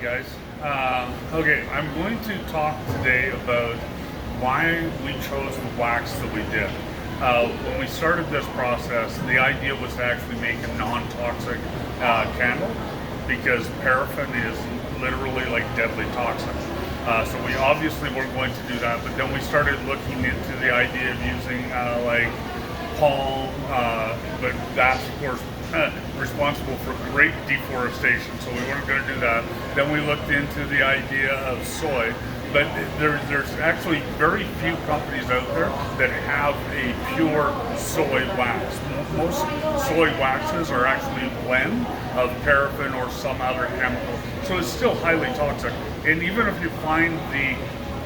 guys. Okay, I'm going to talk today about why we chose the wax that we did. When we started this process, the idea was to actually make a non-toxic candle because paraffin is literally like deadly toxic. So we obviously weren't going to do that, but then we started looking into the idea of using like palm, but that's of course responsible for great deforestation, so we weren't going to do that. Then we looked into the idea of soy, but there's actually very few companies out there that have a pure soy wax. Most soy waxes are actually a blend of paraffin or some other chemical, so it's still highly toxic. And even if you find the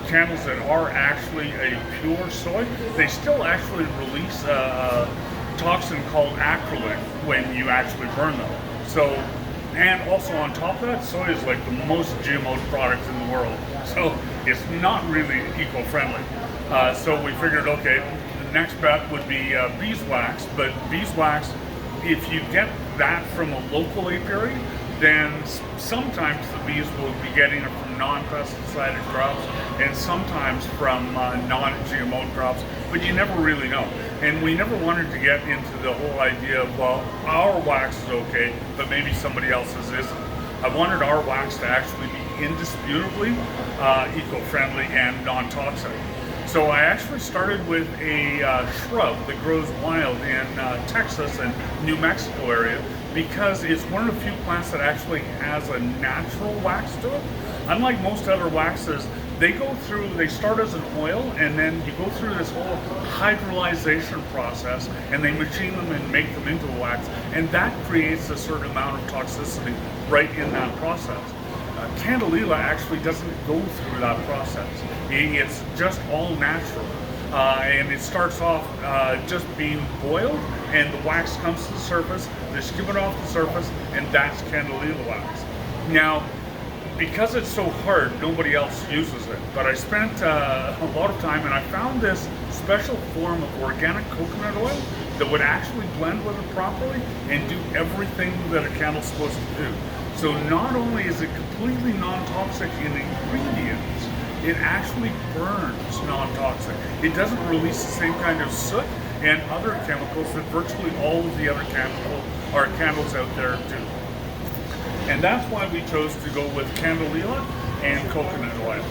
candles that are actually a pure soy, they still actually release a toxin called acrylic when you actually burn them. So, and also on top of that, soy is like the most GMO product in the world. So it's not really eco-friendly. So we figured, okay, the next bet would be beeswax. But beeswax, if you get that from a local apiary, then sometimes the bees will be getting it from non-pesticided crops and sometimes from non-GMO crops, but you never really know. And we never wanted to get into the whole idea of, well, our wax is okay, but maybe somebody else's isn't. I wanted our wax to actually be indisputably eco-friendly and non-toxic. So I actually started with a shrub that grows wild in Texas and New Mexico area, because it's one of the few plants that actually has a natural wax to it. Unlike most other waxes, they start as an oil, and then you go through this whole hydrolyzation process, and they machine them and make them into a wax, and that creates a certain amount of toxicity right in that process. Candelilla actually doesn't go through that process. It's just all natural. And it starts off just being boiled, and the wax comes to the surface, they skim it off the surface, and that's Candelilla wax. Now, because it's so hard, nobody else uses it, but I spent a lot of time and I found this special form of organic coconut oil that would actually blend with it properly and do everything that a candle's supposed to do. So not only is it completely non-toxic in ingredients, it actually burns non-toxic. It doesn't release the same kind of soot and other chemicals that virtually all of the other candles out there do. And that's why we chose to go with Candelilla and coconut oil.